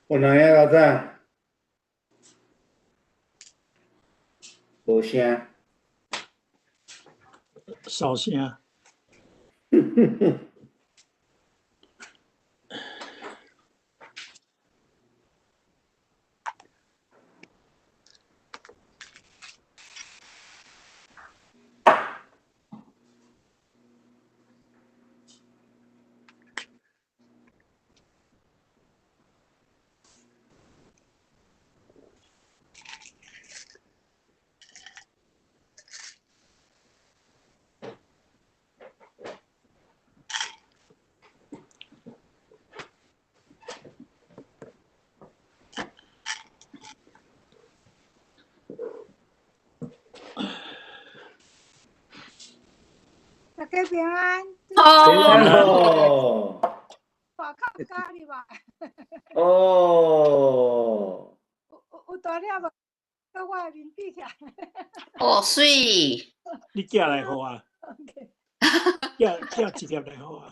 有两个老早无声，烧声。大家平安。平安哦。外口加哩吧？哦。有大粒无？到我的面比起来。哦，水。你寄来互我，寄一粒来互我。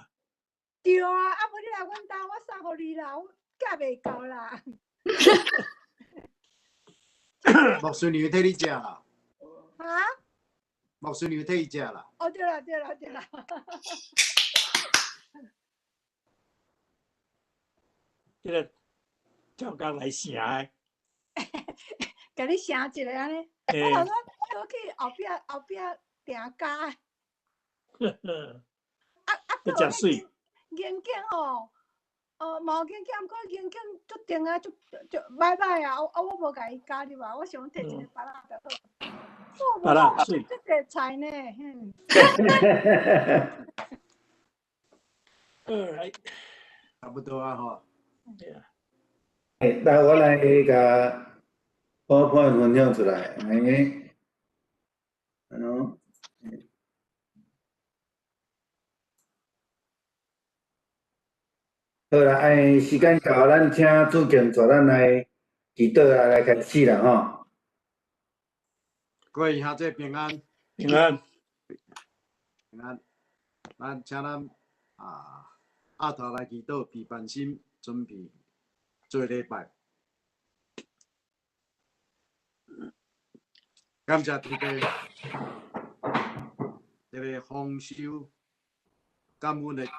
对啊，啊无你来阮兜，我送互你啦，我寄袂到啦。木孙女替你食啦。啊？木孙女替伊食啦。哦，对啦，对啦，对啦。这个照工来城的。甲你声一个安尼。我头拄去后壁订家。你真水。眼镜哦，毛眼镜，毋过眼镜足定啊，足歹歹啊！我无甲伊加入啊，我想摕一个巴拉就好。巴拉水。这个菜呢，差不多啊吼。来，我来甲PowerPoint分享出来，好啦，时间到，咱请主敬带咱来祈祷啊，来开始啦吼。各位兄弟平安。平安。平安。咱请咱阿头来祈祷，备办心，准备做礼拜。感谢这个丰收感恩的季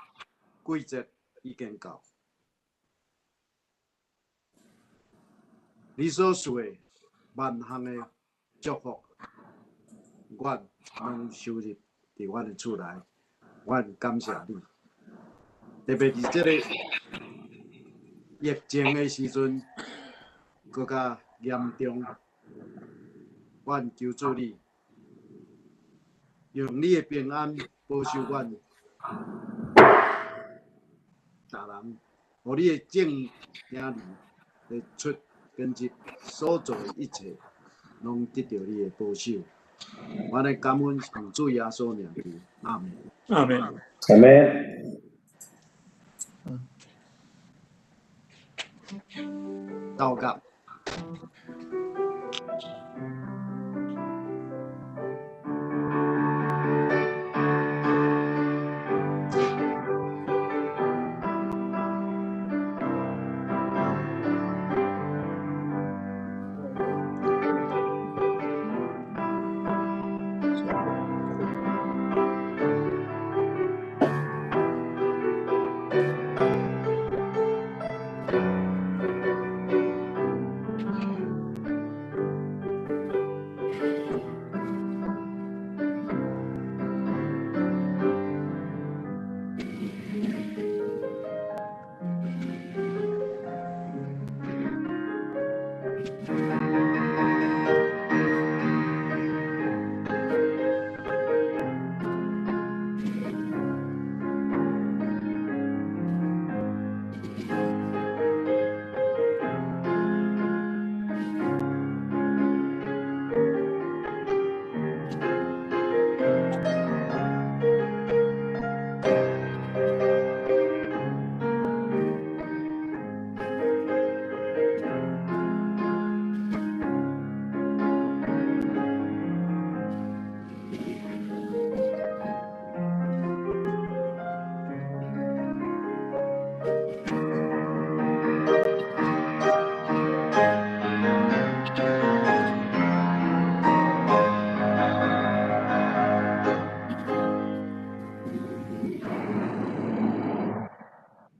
节已经到，你所赐的万项的祝福，我拢收入伫阮的厝内，我感谢你。特别伫这个疫情的时阵，更加严重，我求助你。用你的平安保守阮，大人，互你的正兄弟的出跟入所做的一切，拢得到你的保守。我来感恩奉主耶稣名求，阿门。阿门。阿门。祷告。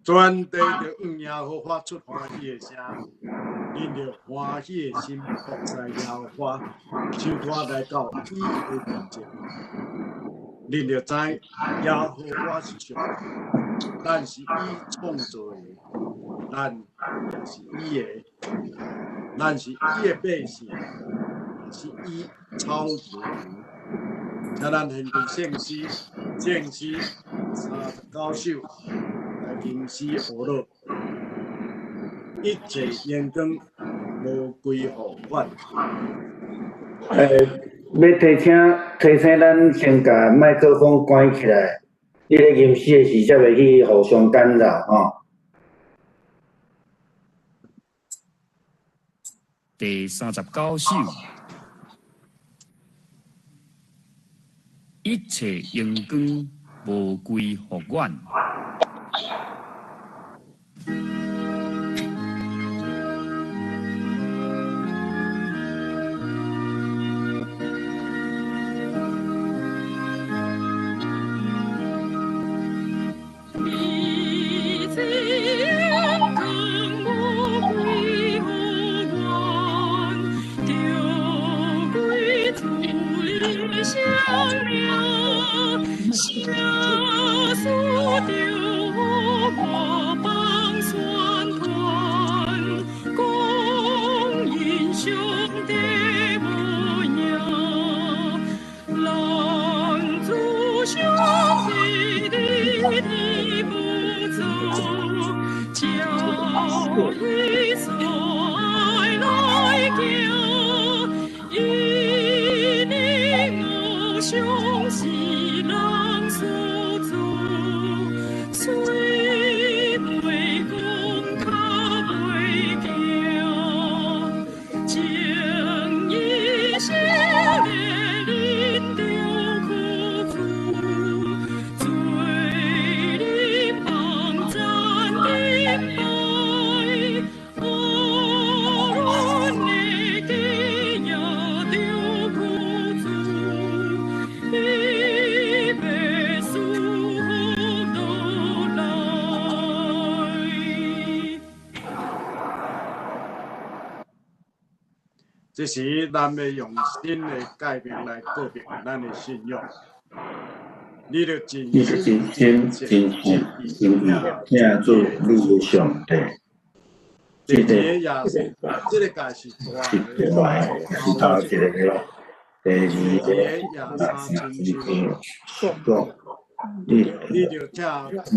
全地着向耶和华出欢喜的声，因着欢喜的心服在耶和华，手拖来到伊的面前。恁着知耶和华是上帝，咱是伊创造的，咱也是伊的，咱是伊的百姓，也是伊草原的民。请咱献归圣诗39首。吟诗学乐，一切阳光无归互阮。要提醒咱先甲麦克风关起来，你咧吟诗的时才袂去互相干扰吼。第39首，一切阳光无归互阮。这时，咱要用新的改变来告别咱的信仰。你着真心真意敬做你的上帝。这个也是，这个界是大的，是头一个咯。第二个也三亲像，你着听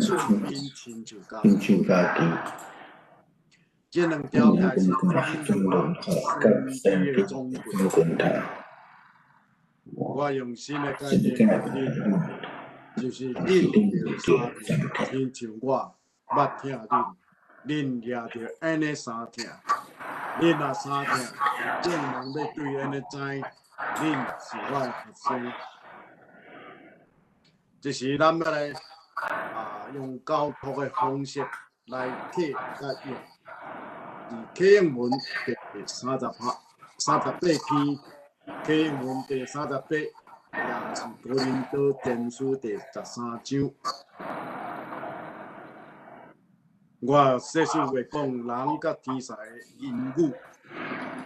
出因亲像家己。这两条开始转动神的中棍台。我用新的概念就是恁三听，亲像我捌听恁也着安尼三听，恁若三听，正人要对安尼知，恁是我的学生。这是咱要来用交托的方式来刻甲用。启应文第38篇，启应文第38，也是哥林多前书第13章。我细数会讲人甲天使的言语。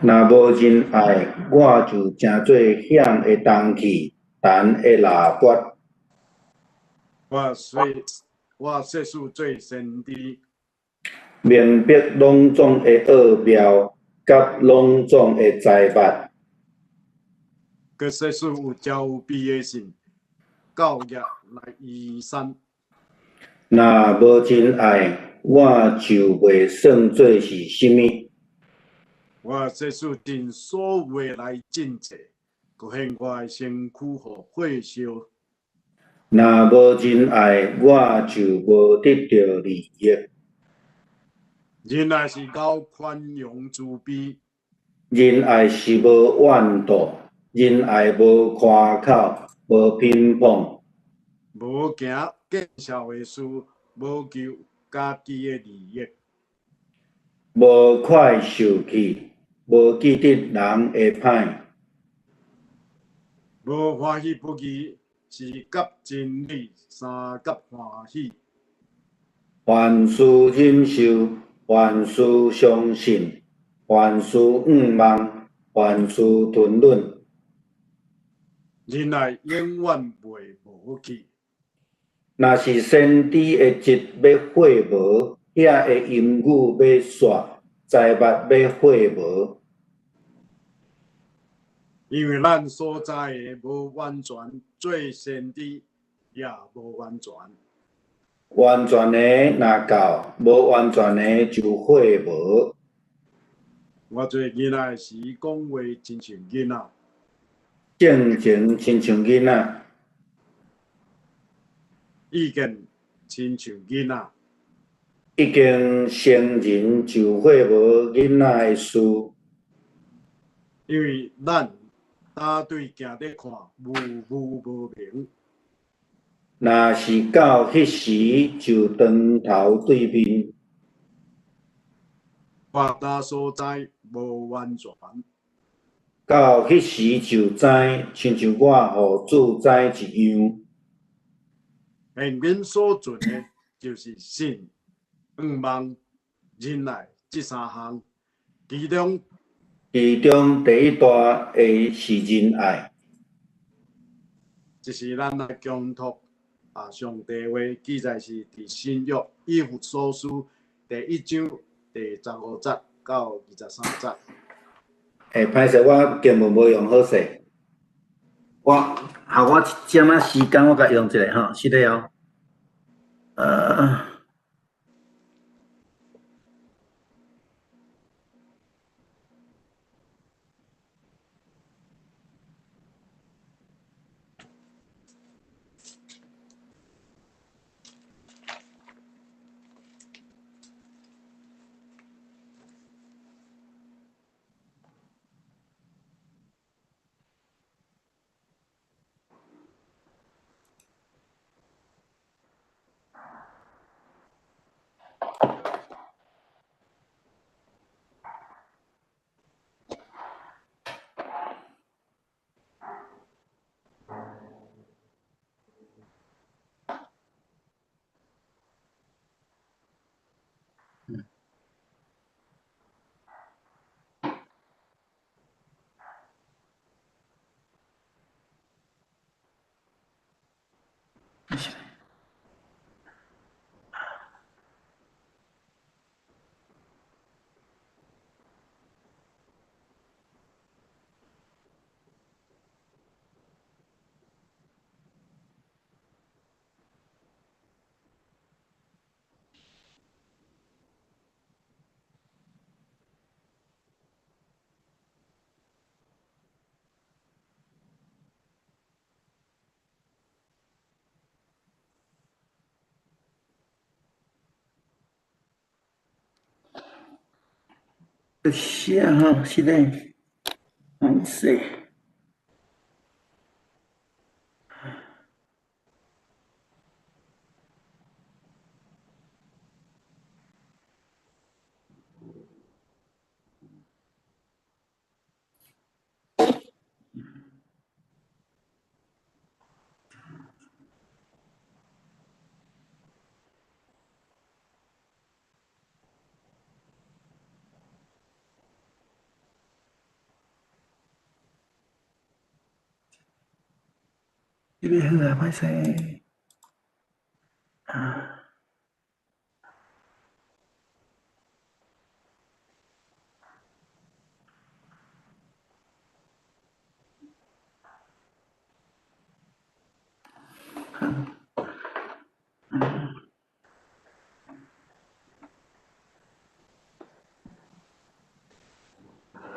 若无仁爱，我就诚做响的铜器，弹的喇叭。我细数做先知。明白隆重的奥妙，甲隆重的财物。佮细数有招庇的信，教业来移山。若无仁爱，我就袂算做是甚物。我细数尽所有来尽责，佮献我的身躯互火烧。若无仁爱，我就无得到利益。仁爱是够宽容慈悲，仁爱是无怨妒，仁爱无夸口，无偏颇，无行见笑的事，无求家己的利益，无快受气，无记得人会歹，无欢喜不义，是甲真理三甲欢喜。凡事忍受，凡事相信，凡事毋忘，凡事吞忍。忍耐永远袂无去，若是先知的节要火无，遐的音语要煞，财物要火无。因为咱所知的无完全，做先知也无完全。完全的若到，无完全的就火无。我做囡仔时讲话真像囡仔，正情亲像囡仔，意见亲像囡仔，已经成人就火无囡仔的事。因为咱打对镜咧看，无明。若是到迄时，就当头对面。发达所在无完全，到迄时就知，亲像我互主知一样。现今所存的，就是信、仰望、忍耐这三项，其中其中第一大个是仁爱，就是咱来强托上帝话记载是伫新约以弗所书第1章第15节到23节。歹势，我根本无用好势。我一点仔时间，我甲用一下吼，是的哦。是啊吼，是嘞，是。这边好啊，歹势。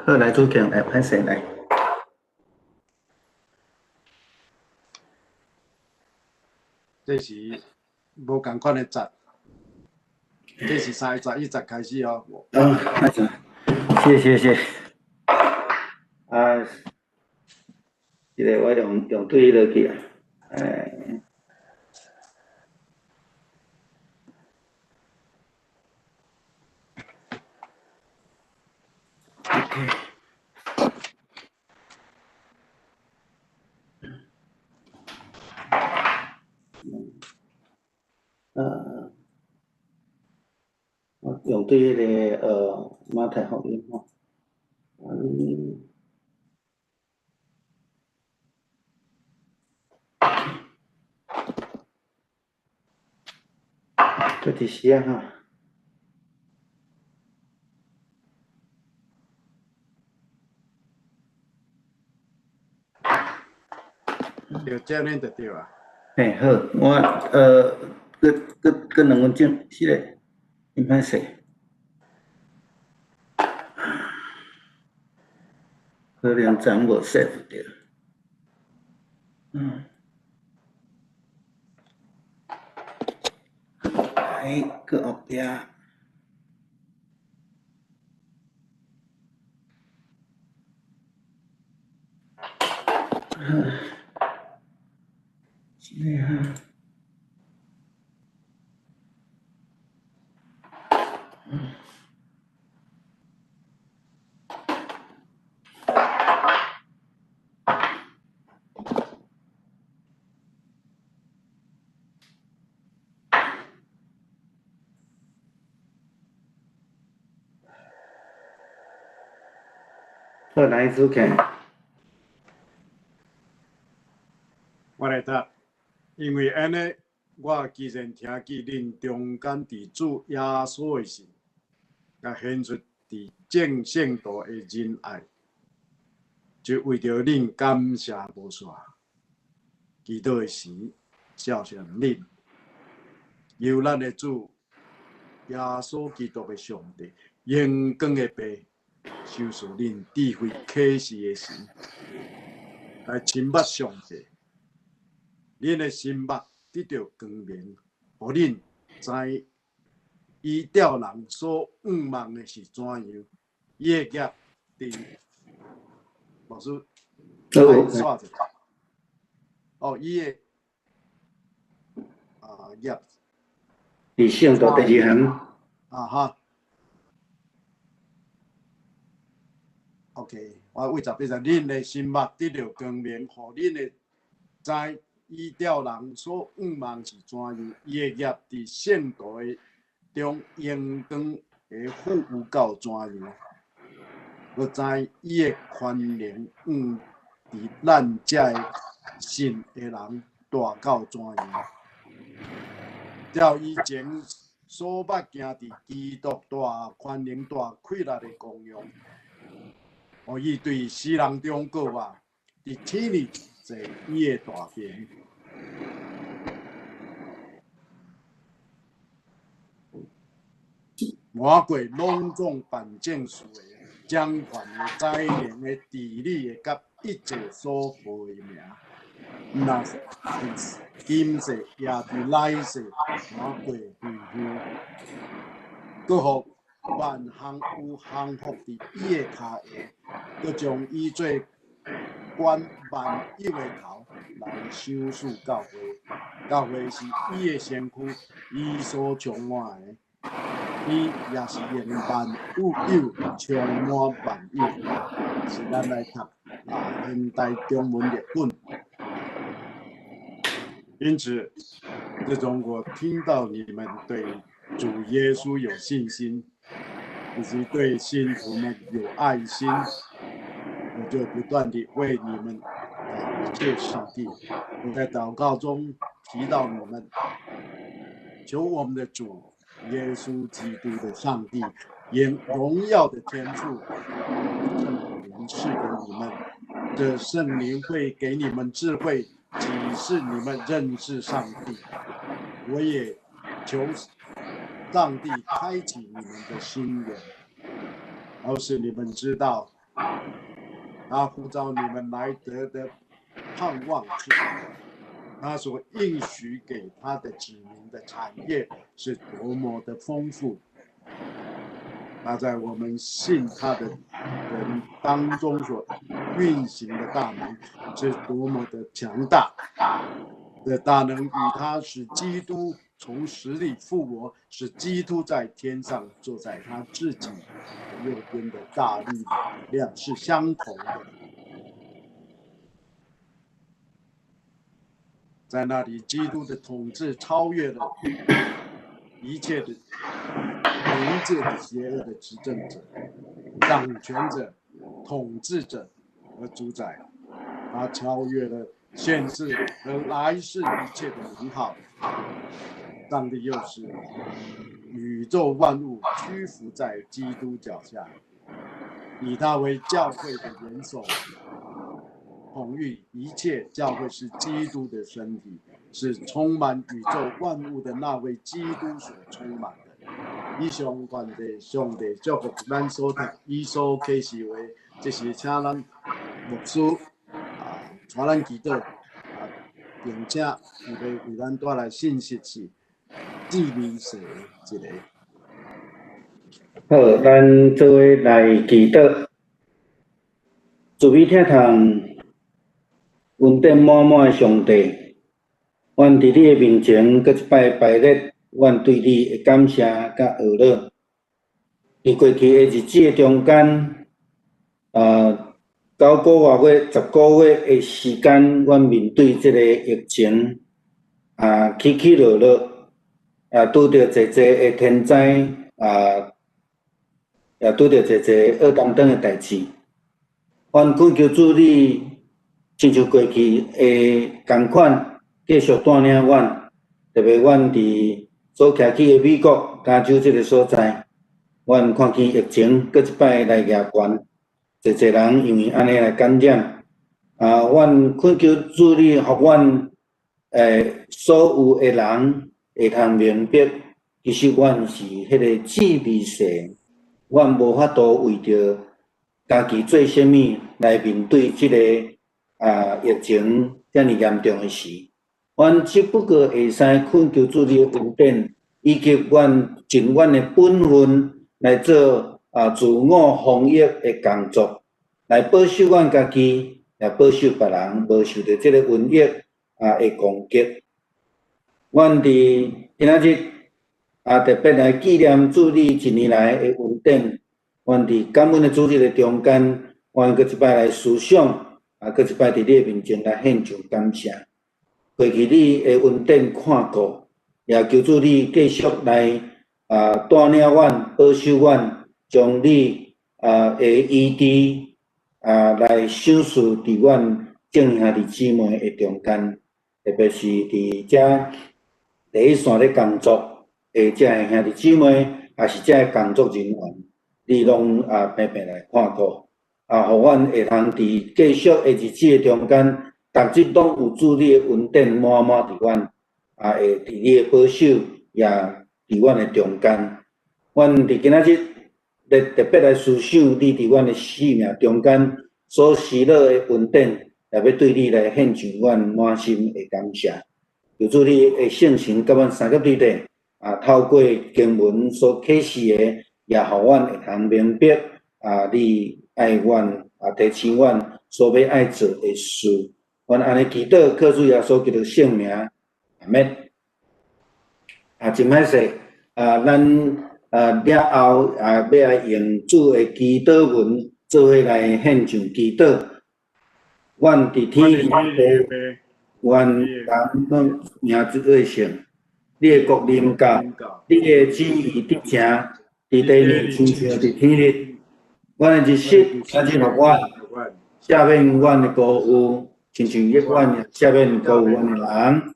好，来主强，歹势来。这是无共款的节，这是31节开始哦。歹势，谢。这个我用对落去啊，我用对迄个马太福音吼，这伫时啊哈。就这样就对啊。嘿，好，我搁2分钟，是嘞，真歹势。可能暂无 save 着。来，搁后壁。是嘞哈。好，哪一组看？我来答，因为安尼，我既然听见恁中间伫主耶稣的时，甲显出伫正圣道的仁爱，就为着恁感谢无煞，祈祷的时照常恁，由咱的主耶稣基督的上帝荣光的爸，收束恁智慧启示的神，来亲捌上帝。恁的心目得到光明，互恁知伊吊人所仰望的是怎样，伊的业伫老师来刷者，伊的业伫圣道第2行。哈 ，OK， 我为10变成恁的心目得到光明，互恁的知。伊吊人所仰望是怎样，伊的业伫圣道的中荣光的富有到怎样，我知伊的宽容伫咱遮的信的人大到怎样，照以前所捌行伫基督大宽容大快乐的功用，互伊对世人中国啊，伫天里坐伊的大名。满过隆重办证书的掌权的宰良的治理的，甲一切所报的名，那是今世也伫来世满过恢复，搁互万行有幸福伫伊的骹下，搁将伊做管万有的头来收束教会。教会是伊的身躯，伊所充满的。伊也是用万有充满万有，是咱来读现代中文译本。因此，自从我听到你们对主耶稣有信心，以及对信徒们有爱心，我就不断地为你们感谢上帝。我在祷告中提到你们，求我们的主耶稣基督的上帝，用荣耀的天赋圣灵赐给你们，这圣灵会给你们智慧，启示你们认识上帝。我也求上帝开启你们的心眼，好使你们知道他呼召你们来得的盼望是什么，他所应许给他的子民的产业是多么的丰富，他在我们信他的人当中所运行的大能是多么的强大，这大能与他使基督从死里复活，使基督在天上坐在他自己右边的大力量是相同的。在那里，基督的统治超越了一切的灵界的邪恶的执政者、掌权者、统治者和主宰，他超越了现世和来世一切的名号。上帝又使宇宙万物屈服在基督脚下，以他为教会的元首，统御一切。教会是基督的身体，是充满宇宙万物的那位基督所充满的。以上愿地上帝祝福咱所读以所启示话，这是请咱牧师带咱祈祷并且预备为咱带来信息是智慧是一个。好，咱做伙来祈祷。主必听从恩典满满的上帝，阮伫你的面前，搁一摆摆列阮对你的感谢甲学乐。伫过去的日子的中间9个月、10个月的时间，阮面对即个疫情起起落落，拄着侪的天灾也拄着侪恶等等的代志。阮恳求主你，亲像过去的同款，继续带领阮，特别阮伫所徛起的美国、加州即个所在，阮看见疫情搁一摆来举悬，侪人因为安尼来感染。阮恳求主你，互阮所有的人会通明白，其实阮是迄个智慧世，阮无法度为着家己做啥物来面对即个疫情遮尔严重的事。阮只不过会使恳求主你的恩典，以及阮尽阮的本分来做自我防疫的工作，来保守阮家己，也保守别人，无受到即个瘟疫的攻击。阮伫今仔日特别来纪念主你一年来的恩典。阮伫感恩的主日的中间，阮搁一摆来思想，搁一摆伫你的面前来献上感谢。过去你的恩典看顾，也求主你继续来带领阮、保守阮，将你的医治来赏赐伫阮众兄弟姊妹的中间，特别是伫遮第一线咧工作的遮的兄弟姊妹，也是遮的工作人员，你拢平平来看顾，互阮会通伫继续的日子的中间，逐日拢有主你的恩典满满伫阮，会伫你的保守也伫阮的中间。阮伫今仔日咧特别来思想你伫阮的生命中间所施落的恩典，也要对你来献上阮满心的感谢。求主你的圣神甲阮三甲对地，透过经文所启示的，也互阮会通明白你爱阮提醒阮所要爱做的事。阮安尼祈祷，靠主耶稣基督圣名，阿们。真歹势，咱了后要来用主的祈祷文做伙来献上祈祷。阮伫天里地，愿人名之为圣，你的国临到，你的旨意得成，伫地面亲像伫天里。阮的日食，今日互阮，赦免阮的过犯，亲像阮也赦免过犯阮的人。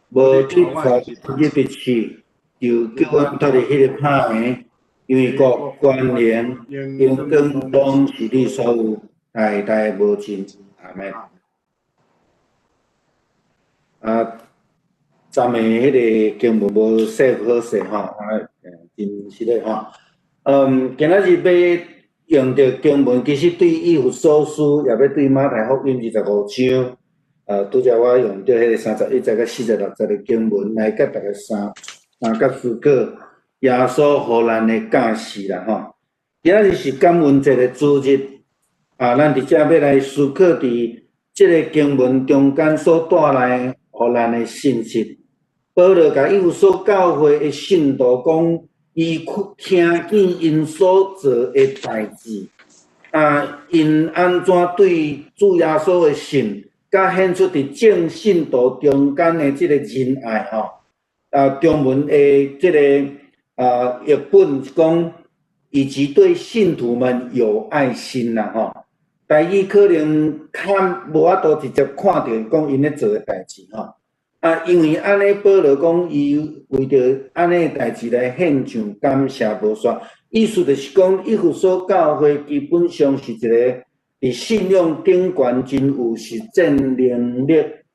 无去错日的事，就叫阮脱离迄个歹的，因为国、权、能、荣光拢是你所有，代代无尽。阿们。昨暝迄个经文无说好势吼，真实的吼。今仔日要用着经文，其实对以弗所书，也要对马太福音25章。拄则我用着迄个31节到46节的经文来甲大家三角思考耶稣互咱的教示啦吼。今仔日是感恩节的主日，咱伫遮要来思考伫即个经文中间所带来互咱的信息。保罗甲以弗所教会的信徒讲，伊听见因所做的代志，因安怎对主耶稣的信，甲显出伫正信徒中间的即个仁爱吼。中文的即个译本是讲，以及对信徒们有爱心啦吼。台语可能无法度直接看到讲因咧做的代志吼。因为安尼，保罗讲伊为着安尼的代志来献上感谢无煞，意思就是讲，以弗所教会基本上是一个伫信仰顶悬真有实践能力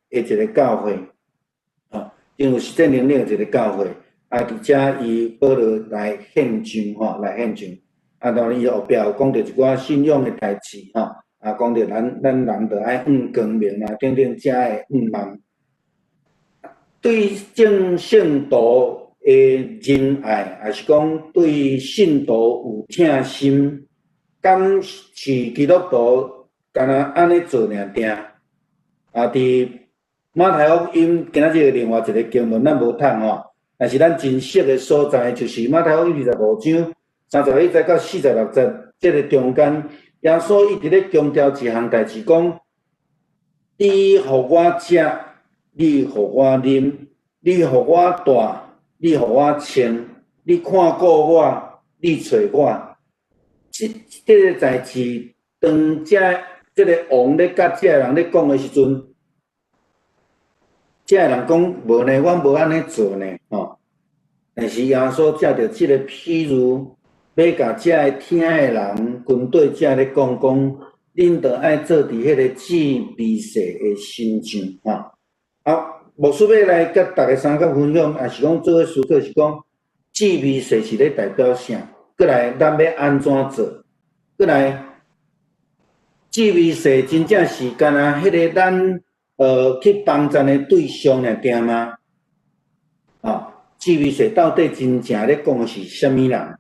的一个教会，真有实践能力的一个教会。而且伊保罗来献上来献上。当然伊后壁有讲到一寡信仰的代志讲到咱人着爱光明等等遮的望。对正信徒的仁爱，也是讲对信徒有疼心，敢是基督徒干那安尼做尔定。伫马太福音今仔日另外一个经文，咱无读但是咱真熟的所在，就是马太福音25章31节到46节，这个中间，耶稣一直咧强调一项代志，讲：你互我食，你互我啉，你互我住，你互我穿，你看顾我，你找我。这个代志，当这个王咧甲这个人咧讲的时阵，这个人讲无呢，我无安尼做呢但是耶稣借着这个譬如，要甲这个听的人，军队这咧讲，恁着爱做伫迄个至微细的心上牧师要来甲大家三角分享，也是讲做个思考是讲，至微细是咧代表啥？过来，咱要安怎做？过来，至微细真正是干那迄个咱去帮助的对象尔定吗？至微细到底真正咧讲的是啥物人？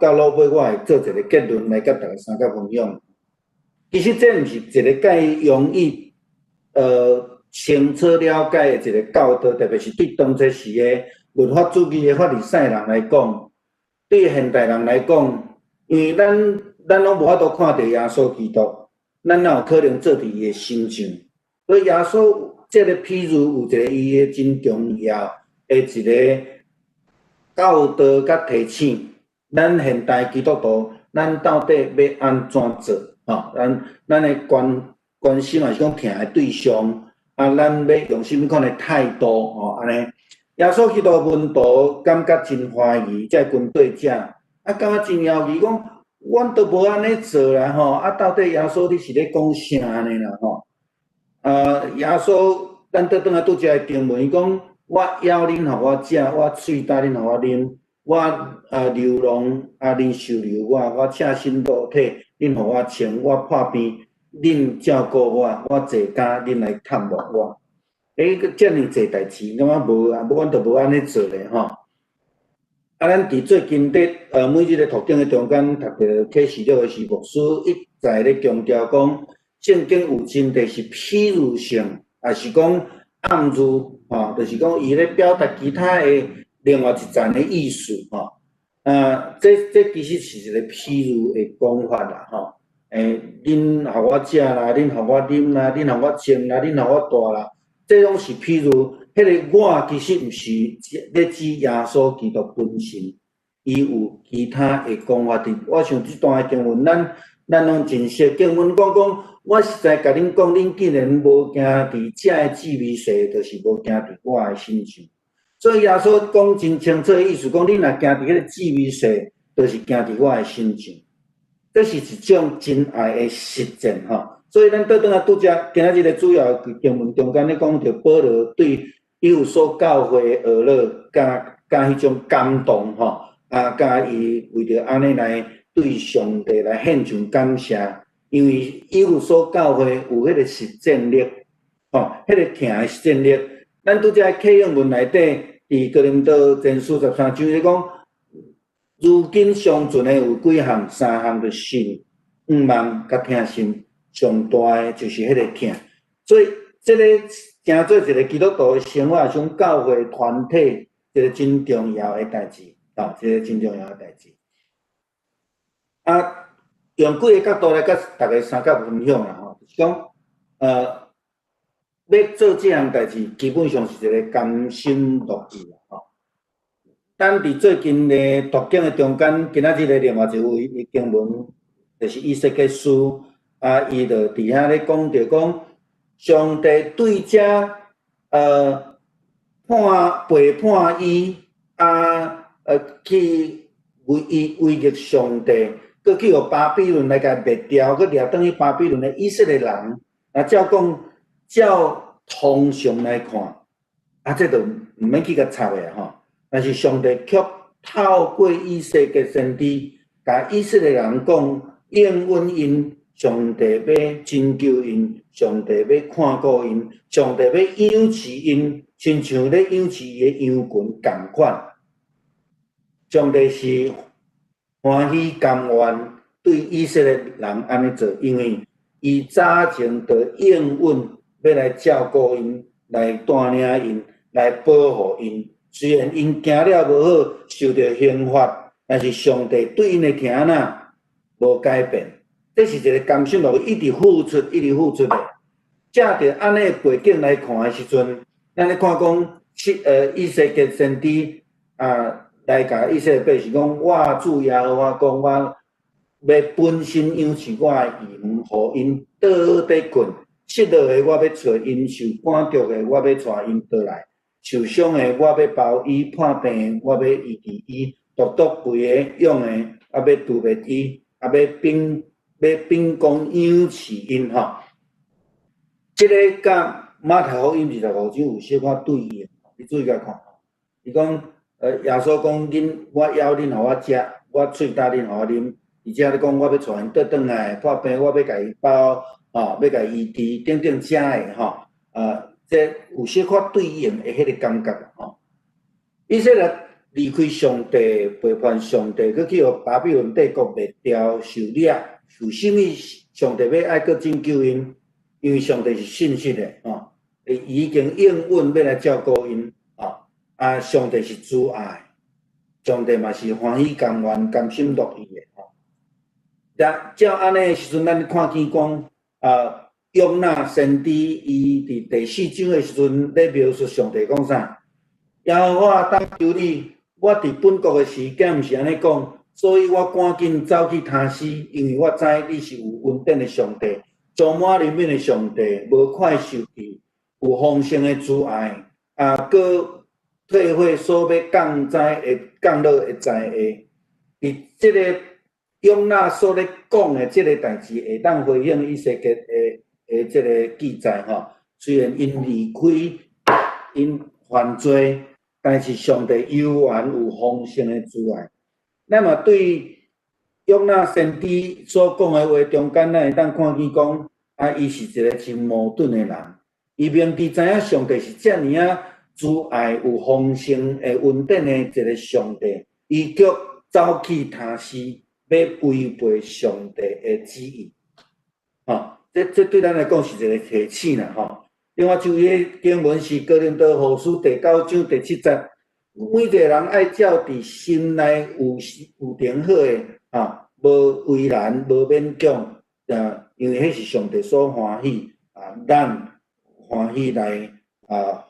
到落尾我会做一个结论来甲大家三角分享。其实这毋是一个介容易清楚了解的一个教导，特别是对当初时的律法主义的法利赛人来讲，对现代人来讲，因为咱拢无法度看到耶稣基督，咱哪有可能做伫伊的心上？所以耶稣这个譬如有一个伊的真重要的一个教导甲提醒，咱现代基督徒，咱到底要安怎做？咱的关心也是讲听的对象，咱要用什么款的态度？安尼，耶稣基督门徒感觉真怀疑，这军队者感觉真怀疑，讲阮都无安尼做啦到底耶稣你是咧讲啥呢啦耶稣，咱倒转来拄则的经文，伊讲我枵恁互我食，我喙焦恁互我啉，我流浪恁收留我赤身裸体恁互我穿，我破病恁照顾我坐监恁来探望我。遮尔济代志，感觉无阮都无安尼做咧咱伫最近伫每日的图经的中间，读着启示录的时，牧师一再咧强调讲，圣经有真谛是譬如性，也是讲暗喻就是讲伊咧表达其他的另外一层的意思这其实是一个譬如的讲法啦恁互我食啦，恁互我啉啦，恁互我穿啦，恁互我住啦，这种是譬如。迄个我其实毋是咧指耶稣基督本身，伊有其他的讲法伫。我想这段的经文，咱拢真熟。经文讲，我实在甲恁讲，恁竟然无行伫遮的至微细，就是无行伫我的心上。所以耶稣讲真清楚的意思，讲恁若行伫迄个至微细，就是行伫我的心上。这是一种真爱的实践所以咱倒转来拄则今仔日的主要经文中间咧讲着保罗对以弗所教会的学乐，甲迄种感动甲伊为着安尼来对上帝来献上感谢，因为以弗所教会有迄个实践力，迄个听的实践力。咱拄则启应文内底，伫哥林多前书13章咧讲，如今尚存的有几项，3项就信、望甲听心，上大的就是迄个听。所以这成做一个基督徒的生活，像教会团体，一个真重要的代志，一个真重要的代志。啊，用几个角度来甲大家三角分享啦吼，就是讲，要做这项代志，基本上是一个甘心乐意啦吼。咱伫最近的读经的中间，今仔日的另外一位的经文，就是以西结书伊就伫遐咧讲着讲，上帝对这背叛伊去违逆上帝，佮去互巴比伦来甲灭掉，佮掠倒去巴比伦的以色列人，照通常来看，这就毋免去甲插的吼。但是上帝却透过以西结先知，甲以色列人讲，应允因，上帝要拯救因，上帝要看顾因，上帝要养饲因，亲像咧养饲伊的羊群共款。上帝是欢喜甘愿对以色列人安尼做，因为伊早前就应允要来照顾因，来带领因，来保护因。虽然因行了无好，受到刑罚，但是上帝对因的疼爱无改变。这是一个甘心乐意，一直付出，一直付出的。借着安尼背景来看的时阵，咱咧看讲，以西结先知来甲以色列百姓讲，我主耶和华讲，我要本身养饲我的羊，互因倒底困，失落的我要找因，受赶逐的我要带因倒来。受伤的，我要包伊；破病的，我要医治伊；毒肥的、勇的，我要除灭伊；要秉公养饲因吼。这个甲马太福音25章有小可对应，你注意甲看。伊讲，耶稣讲我枵恁，互我食；我喙焦恁，互我啉。而且你讲，我要带因倒转来，破病我要甲伊包，要甲伊医治，等等遮的吼，这有小可对应的迄个感觉吼。以色列离开上帝，背叛上帝，佮去互巴比伦帝国灭掉、受掠，为甚物上帝要爱佮拯救因？因为上帝是信实的吼，已经应允要来照顾因吼。上帝是主爱，上帝嘛是欢喜甘愿、甘心乐意的吼。照安尼的时阵，咱看见讲约纳先知伊伫第4章的时阵，咧描述上帝讲啥？耶和华当求你，我伫本国的时，竟毋是安尼讲，所以我赶紧走去他施，因为我知你是有恩典的上帝，充满怜悯的上帝，无快受气，有丰盛的慈爱，佮退货所要降落的灾厄。伫即个约纳所咧讲的即个代志，会当回应以西结的即个记载吼。虽然因离开，因犯罪，但是上帝悠然有丰盛的慈爱。那么对约纳先知所讲的话中间，咱会当看见讲，伊是一个真矛盾的人。伊明知知影上帝是遮尔慈爱有丰盛的恩典的一个上帝，伊却走去他施，要违背上帝的旨意。这对咱来讲是一个提醒啦吼。另外，就迄经文是哥林多后书第9章第7节，每一个人爱照伫心内有定好的无为难，无勉强因为迄是上帝所欢喜咱欢喜来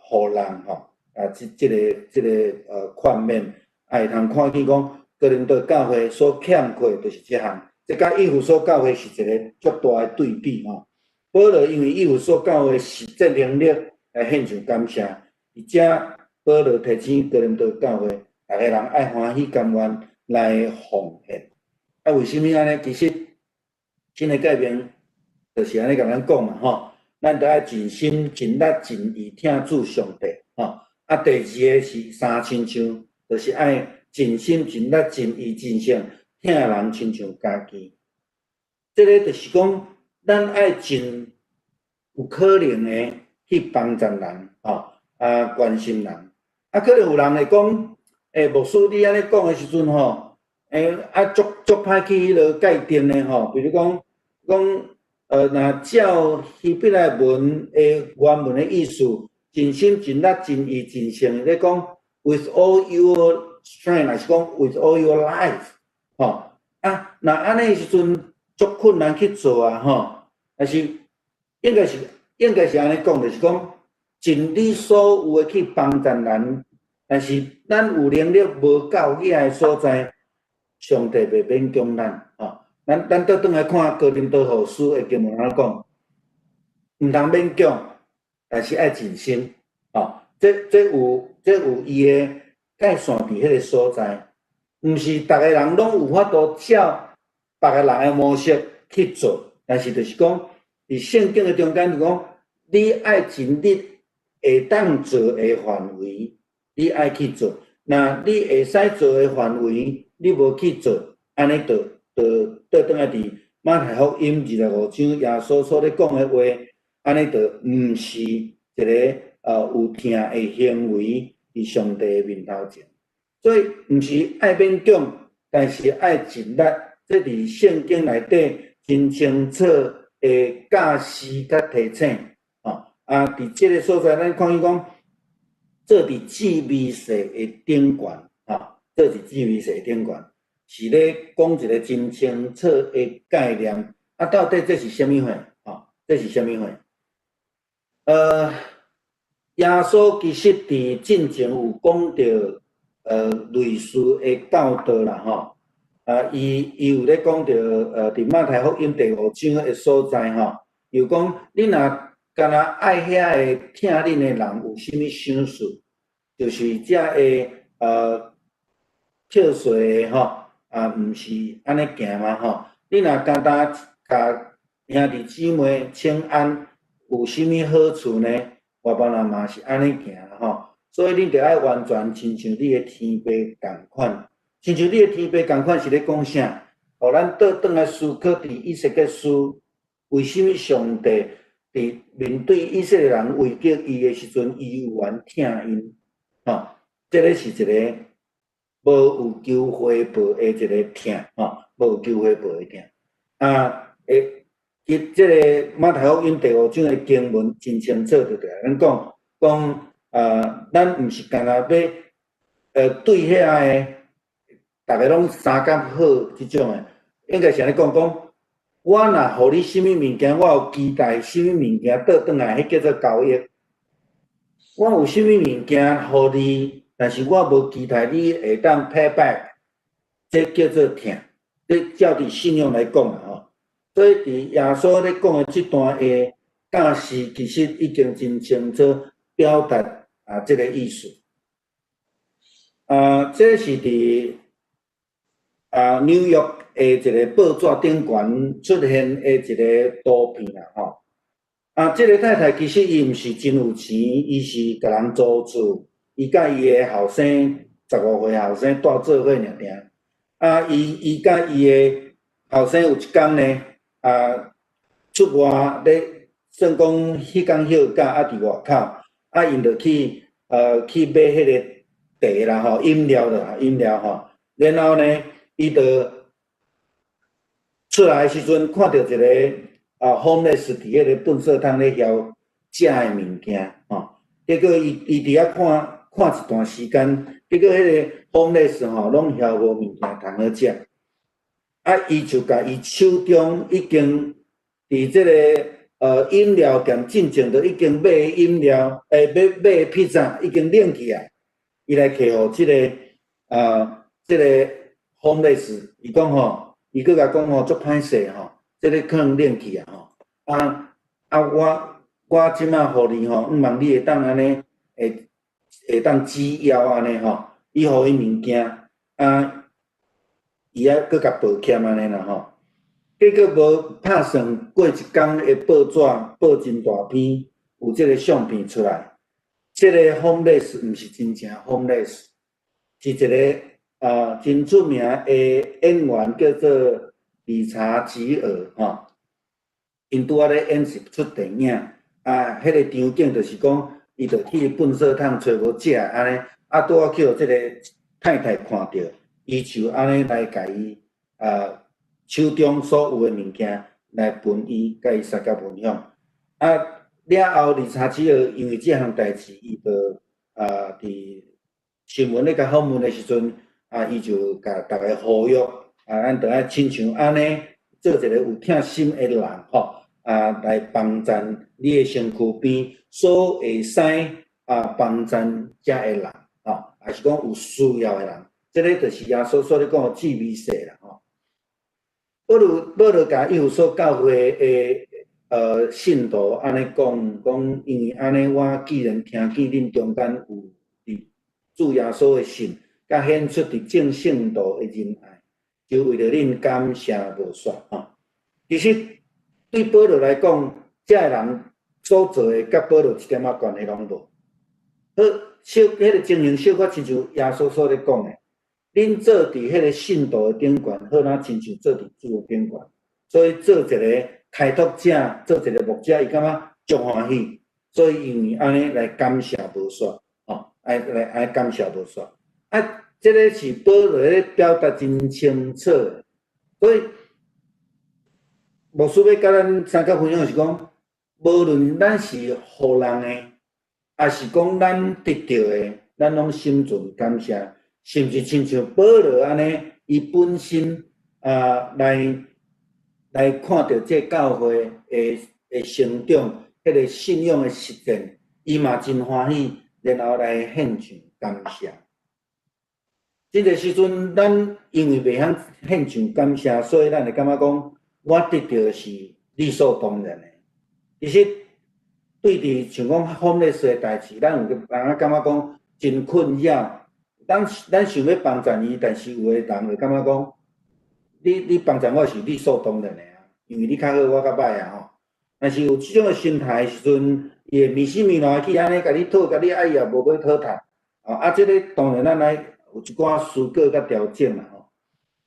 互人吼即个款面，会通看见讲哥林多教会所欠缺就是即项。这甲以弗所教会是一个足大的对比吼。保罗因为以弗所教会实际能力来献上感谢，而且保罗提醒哥林多教会，大家人爱欢喜甘愿来奉献。为甚物安尼？其实新的改变就是安尼甲咱讲嘛吼，咱得爱尽心、尽力、尽意听主上帝吼。第二个是三亲像，就是爱尽心、尽力、尽意、尽性。疼人亲像家己，这个就是讲，咱爱尽有可能的去帮助人，关心人。可能有人会讲，牧师你安尼讲的时阵吼，足歹去迄落界定的吼，比如讲若照希伯来文的原文的意思，尽心、尽力、尽意、尽性，咧讲 with all your strength， 还是讲 with all your life， 吼啊，若安尼时阵足困难去做啊，吼，但是应该是安尼讲，就是讲尽你所有的去帮助人，但是咱有能力无够遐的所在，上帝袂勉强咱，吼。咱倒转来看哥林多后书的经文安讲，毋通勉强，但是爱尽心。这有伊的界线伫迄个所在，毋是逐个人拢有法度照别个人的模式去做，但是就是讲，伫圣经的中间就讲，你爱尽你会当做的范围，你爱去做。那你会使做的范围，你无去做，安尼倒转来伫马太福音25章耶稣所咧讲的话，安尼就毋是一个有听的行为伫上帝的面头前。所以毋是爱勉强，但是爱尽力。这伫圣经内底真清楚的教示甲提醒。伫即个所在，咱看伊讲，做伫智慧世的顶悬，做伫智慧世的顶悬。是咧讲一个真清楚的概念，到底这是什么话？这是什么话？耶稣其实伫进前有讲到类似的教导啦，伊有咧讲到伫马太福音第5章的所在，又讲你若干那爱遐个听恁的人有啥物想事，就是遮个跳水的毋是安尼行嘛，你若单单甲兄弟姊妹请安，有啥物好处呢？外邦人嘛是安尼行所以你着爱完全亲像你的天父共款，亲像你的天父共款是咧讲啥？互咱倒转来思考伫以色列书，为什么上帝伫面对以色列人危急伊的时阵，伊有愿听因？这个是一个无有求回报的一个听，无有求回报的听。伊即个马太福音第5章的经文真清楚，就对咱讲，咱毋是干那要对遐个，逐个拢三甲好即种的，应该是安尼讲，我若互你啥物物件，我有期待啥物物件倒转来，迄叫做交易。我有啥物物件互你？但是我无期待你会当 pay back， 这叫做听。这照伫信用来讲所以伫耶稣咧讲的这段的教示，其实已经真清楚表达这个意思。这是伫纽约的一个报纸顶悬出现的一个图片啦这个太太其实伊毋是真有钱，伊是甲人租厝。伊甲伊的后生15岁后生住做伙尔，伊甲伊的后生有一天呢，出外咧，算讲迄天休假伫外口，因就去买迄个茶啦饮料然后呢，伊就出来的时阵看到一个homeless 伫迄个粪扫桶咧枵食的物件结果伊伫遐看一段时间，结果迄个 homeless 拢枵无物件通好食，伊就甲伊手中已经伫即个饮料店进前就已经买饮料，买披萨已经冷起来，伊来摕互即个 homeless， 伊讲伊佫甲讲足歹势即个可能冷起我即摆互你毋茫你会当安尼会当指腰安尼伊互伊物件伊佫甲报欠安尼啦结果无拍算过一天的报纸报真大篇，有即个相片出来。即个 homeless 毋是真正 homeless， 是一个真出名的演员叫做理查吉尔因拄仔咧演一出电影迄个场景就是讲。伊就去粪扫桶找无食安尼，拄仔去互即个太太看到，伊就安尼来甲伊手中所有的物件来分伊甲伊三甲分享。啊，了后23号，因为即项代志，伊就伫新闻咧甲访问的时阵，伊就甲大家呼吁，咱着爱亲像安尼，做一个有疼心的人吼，来帮衬你的身躯边所会使帮衬遮的人吼，也是讲有需要的人，这个就是耶稣所咧讲的智美色啦吼。保罗甲以弗所教会的信徒安尼讲，因为安尼，我既然听见恁中间有伫主耶稣的信，甲显出伫正圣道的仁爱，就为了恁感谢无煞吼。其实对保罗来讲，遮个人所做的甲保罗一点仔关系拢无。好，迄个情形小可亲像耶稣所咧讲的。恁做伫迄个信徒的顶悬，好哪亲像做伫主的顶悬。所以做一个开拓者，做一个牧者，伊感觉足欢喜。所以因为安尼来感谢无煞，吼，来感谢无煞。这个是保罗咧表达真清楚的。所以牧师要甲咱三甲分享是讲，无论咱是互人的，还是讲咱得到的，咱拢心存感谢。甚至亲像保罗安尼，伊本身来看到这教会的成长，迄个信仰的实践，伊嘛真欢喜，然后来献上感谢。这个时阵，咱因为袂晓献上感谢，所以咱会感觉讲，我得到的是理所当然的。其实对伫像讲homeless的代志，咱有人感觉讲真困扰。咱想要帮衬伊，但是有的人会感觉讲，你帮衬我是理所当然的因为你较好，我较歹吼。但是有即种的心态的时阵，伊会迷死迷乱去安尼甲你讨，甲你爱也无要讨谈。这个当然咱来有一寡思考甲调整啦吼。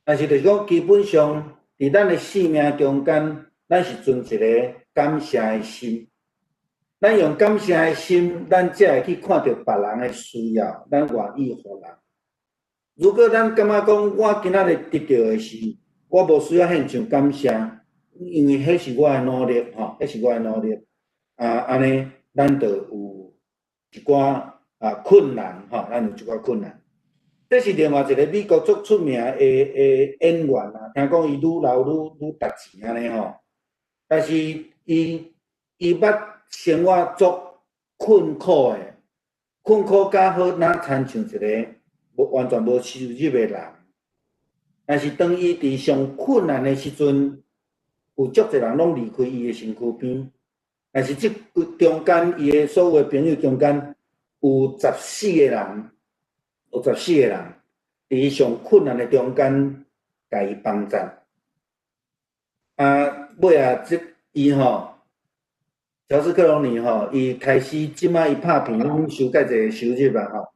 但是就是讲，基本上伫咱的生命中间，咱是存一个感谢的心。咱用感谢的心，咱才会去看到别人的需要，咱愿意互人。如果咱感觉讲，我今仔日得到的是，我无需要献上感谢，因为迄是我的努力吼，迄是我的努力。安尼咱就有一寡困难吼，咱有一寡困难。这是另外一个美国足出名的演员啊，听讲伊愈老愈值钱安尼吼，但是伊捌生活足困苦的，困苦甲好哪亲像一个完全无收入的人。但是当伊伫上困难的时阵，有足侪人拢离开伊的身躯边。但是即中间，伊的所有朋友中间有14个人，伫伊上困难的中间，甲伊帮衬。尾伊吼。乔治克隆尼吼，伊开始即摆伊拍片，收介侪收入啊吼。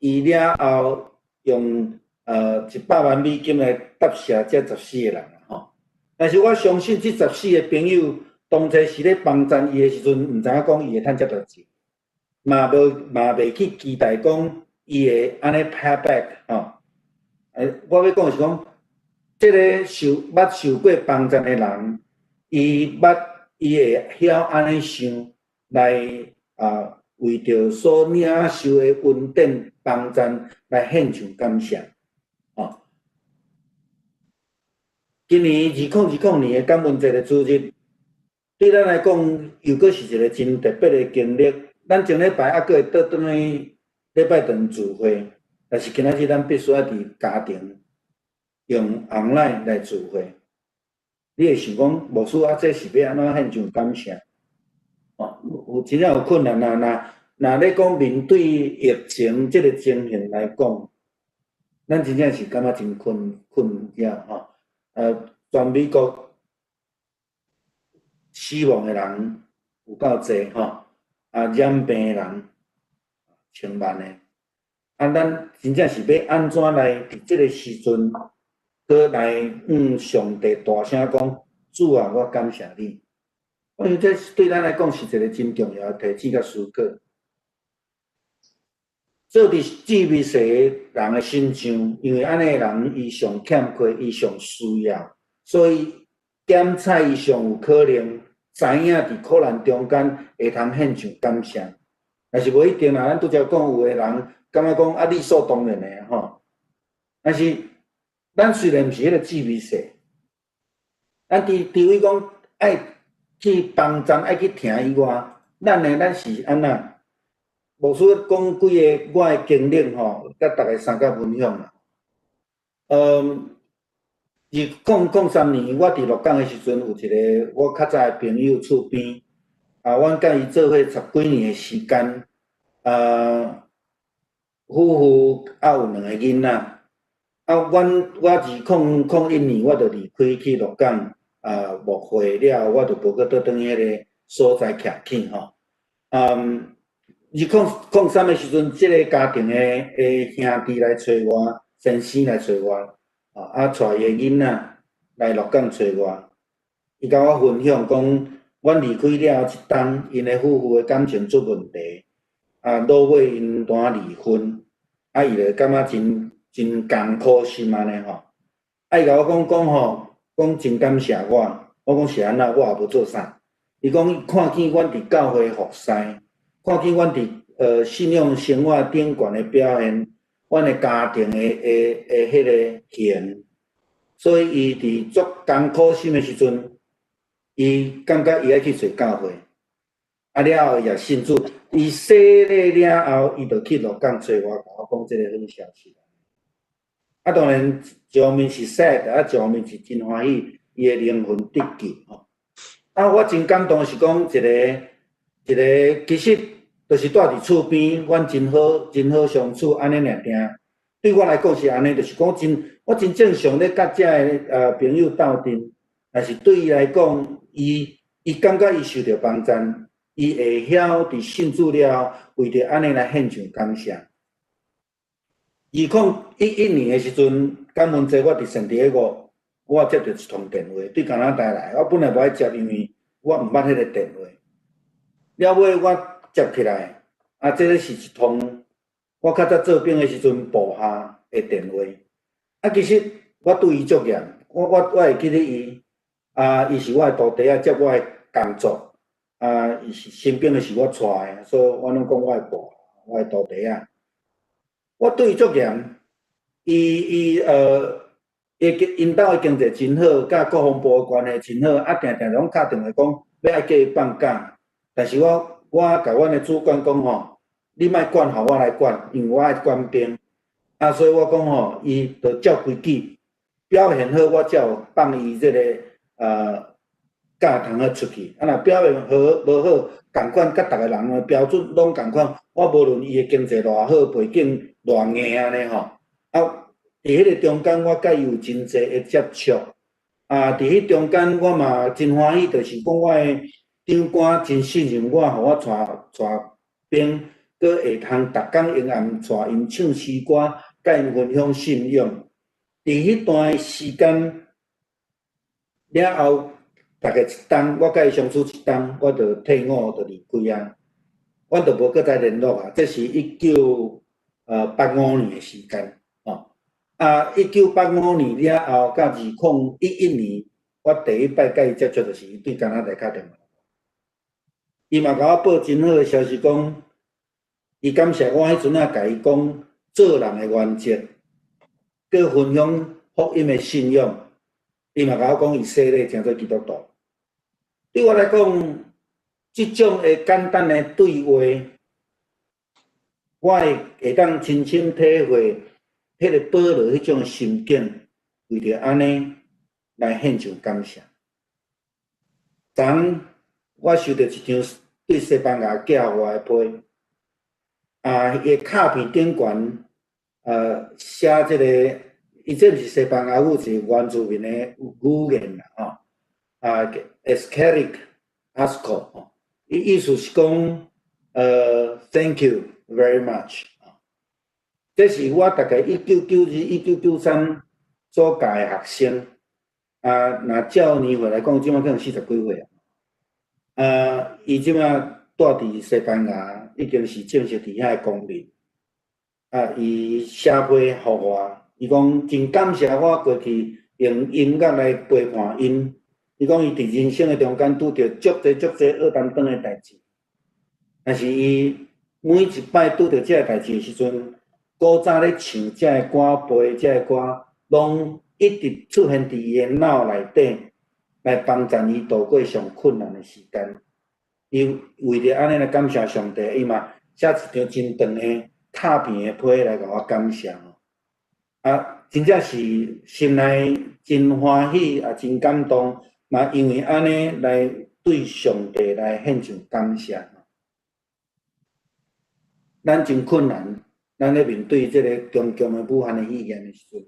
伊了后用100万美金来答谢这14个人吼。但是我相信这14个朋友当初是咧帮衬伊的时阵，毋知影讲伊会趁遮多钱，嘛袂去期待讲伊会安尼 pay back 吼。我要讲的是讲，这个捌受过帮衬的人，伊会晓安尼想来为着所领受的恩典帮衬来献上感谢。今年2020年的感恩节的主日，对咱来讲又阁是一个真特别的经历。咱前礼拜阁会倒转去礼拜堂聚会，但是今仔日咱必须要伫家庭用 online 来聚会。你会想讲，牧师这是要安怎献上感谢？有真正有困难啊！若咧讲面对疫情这个情形来讲，咱真正是感觉真困扰吼。全美国死亡的人有够侪吼，染病的人千万的。咱真正是要安怎来伫这个时阵？搁来上帝大声讲，主啊，我感谢你。我想这对咱来讲是一个真重要的提醒甲思考。做伫智慧世人的身上，因为安尼的人伊上欠缺，伊上需要，所以检测伊上有可能知影伫苦难中间会通献上感谢。但是无一定啦，咱拄则讲有诶人感觉讲理所当然诶吼。但是咱虽然毋是迄个智慧世，咱除非讲爱去帮赞、爱去听以外，咱是安那？无需讲几个我诶经历吼，甲逐个三甲分享啦。2003年，我伫鹿港诶时阵，有一个我较早诶朋友厝边，阮甲伊做伙10几年诶时间，夫妇有2个囡仔。我2001年我就离开去鹿港牧会了后，我就无搁倒转去迄个所在徛起吼。2003的时阵，即个家庭的兄弟来找我，先生来找我，带伊的囡仔来鹿港找我。伊甲我分享讲，阮离开了后一冬，因的夫妇的感情出问题，落尾因单离婚，伊就感觉真艰苦心安尼吼。伊甲我讲吼，讲真感谢我。我讲是安那，我也无做啥。伊讲看见阮伫教会服侍，看见阮伫信仰生活顶悬的表现，阮的家庭的迄个现，所以伊伫足艰苦心的时阵，伊感觉伊爱去找教会，了后也信主。伊洗礼了后，伊就去鹿港找我，甲我讲即个好消息。当然，一方面是sad，一方面是真欢喜，伊的灵魂得救吼。我真感动是讲一个，其实就是住伫厝边，阮真好相处，安尼尔定。对我来讲是安尼，就是讲我真正常咧甲遮个朋友斗阵，但是对伊来讲，伊感觉伊受到帮助，伊会晓伫信主了，为着安尼来献上感谢。2011年的时阵，感恩节我伫圣地亚哥，我接到一通电话，对加拿大来。我本来无爱接，因为我毋捌迄个电话。了尾我接起来，这个是一通我较早做兵的时阵部下的电话。其实我对伊足严，我会记得伊，伊是我的徒弟接我的工作，伊是新兵的是我带的，所以我拢讲我的部下，我的徒弟啊。我对伊足严，伊因兜的经济真好，甲国防部的关系真好，定定拢打电话讲要爱叫伊放假。但是我甲阮的主管讲吼，你莫管，互我来管，因为我爱管兵。所以我讲吼，伊着照规矩，表现好，我才有放伊即个假通好出去。若表现好无好，共款甲逐个人的标准拢共款。我无论伊的经济偌好，背景偌硬安尼吼。伫迄个中间，我甲伊有真侪的接触。伫迄中间，我嘛真欢喜，就是讲我的长官真信任我，互我带兵，搁会通逐工用暗带因唱诗歌，甲因分享信仰。伫迄段时间了后，大概一冬，我甲伊相处一冬，我就退伍，就离开啊。阮就无搁再联络啊。这是1985年的时间哦。1985年了后，到2011年，我第一摆甲伊接触，就是伊对加拿大打电话。伊嘛甲我报真好的消息，讲伊感谢我迄阵甲伊讲做人的原则，佮分享福音的信仰。伊嘛甲我讲伊洗礼成做基督徒。对我来讲，即种的简单的对话，我会当深深体会迄个保罗迄种心境，为着安尼来献上感谢。昨我收到一张对西班牙寄互我的批，伊的卡片顶悬写即个，伊这毋是西班牙语，是原住民的语言啦吼。Escaric Asco 吼，伊意思是讲，Thank you very much。这是我大概1992、1993所教的学生，若照年岁来讲，即马可能40几岁啊。伊即马住伫西班牙，已经是正式伫遐的公民。伊写批互我，伊讲真感谢我过去用音乐来陪伴因，伊讲伊伫人生诶中间拄着足侪学当当诶代志，但是伊每一摆拄着遮个代志诶时阵，古早咧唱遮个歌、背遮个歌，拢一直出现伫伊诶脑内底，来帮助伊度过上困难诶时间。伊为着安尼来感谢上帝，伊嘛写一张真长诶卡片诶批来甲我感谢吼。啊，真正是心内真欢喜，也真感动，嘛因为安尼来对上帝来献上感谢。咱真困难，咱咧面对即个强强诶武汉诶语言诶时阵，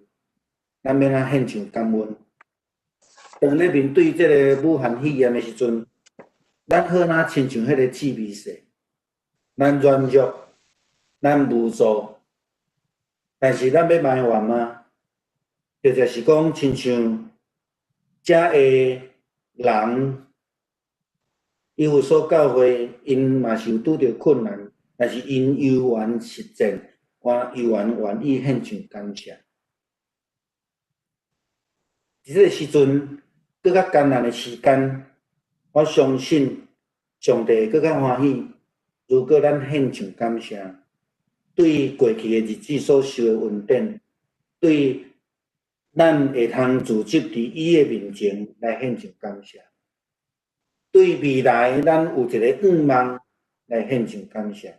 咱免啊献上感恩。当咧面对即个武汉语言诶时阵，咱好哪亲像迄个刺猬蛇，咱软弱，咱无助，但是咱要埋怨吗？就是讲，亲像遮个人，伊有所教会，因嘛是有拄着困难，但是因悠然实践，悠然愿意献上感谢。伫这个时阵，搁较艰难的时间，我相信上帝搁较欢喜。如果咱献上感谢，对过去的日子所受的恩典，对咱会通自执伫伊的面前来献上感谢，对未来咱有一个愿望来献上感谢。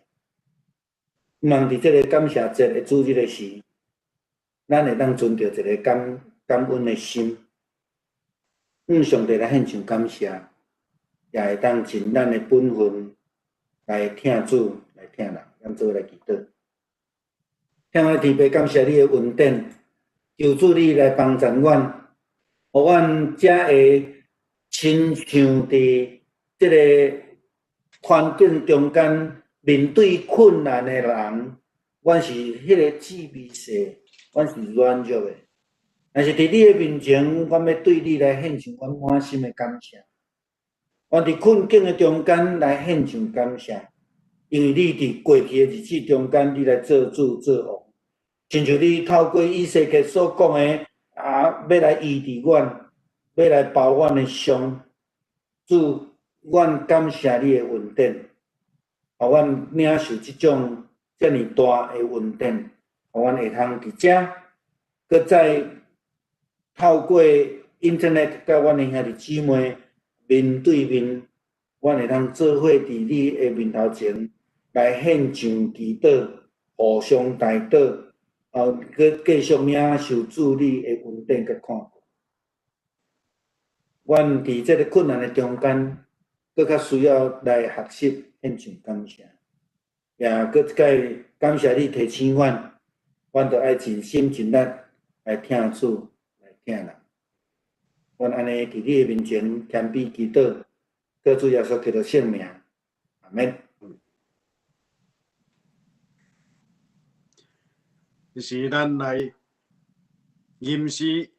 希望伫这个感谢节的主日的时，咱会当存着一个感恩的心，向上帝来献上感谢，也会当尽咱的本分来听主，来听人。咱做来祈祷。向我天父感谢你的恩典，求主你来帮助阮，互阮才会亲像伫即个环境中间面对困难的人，阮是迄个刺猬蛇，阮是软弱的。但是伫你的面前，阮要对你来献上阮满心的感谢。阮伫困境的中间来献上感谢，因为你伫过去的日子中间，你来做主做王。亲像你透过以西结所讲的，要来医治阮，要来包阮的伤。主，阮感谢你的恩典，互阮领受即种遮尔大的恩典，互阮会通伫遮，搁再透过 internet 甲阮的兄弟姊妹面对面，阮会通做伙伫你的面头前来献上祈祷，互相代祷。搁继续领受主你的恩典甲看顾，阮伫这个困难的中间，搁较需要来学习献上感谢，也搁一摆感谢你提醒阮，阮着爱尽心尽力来听主，来听人。阮安尼伫你的面前谦卑祈祷，各主耶稣基督圣名，阿免。就是咱来吟诗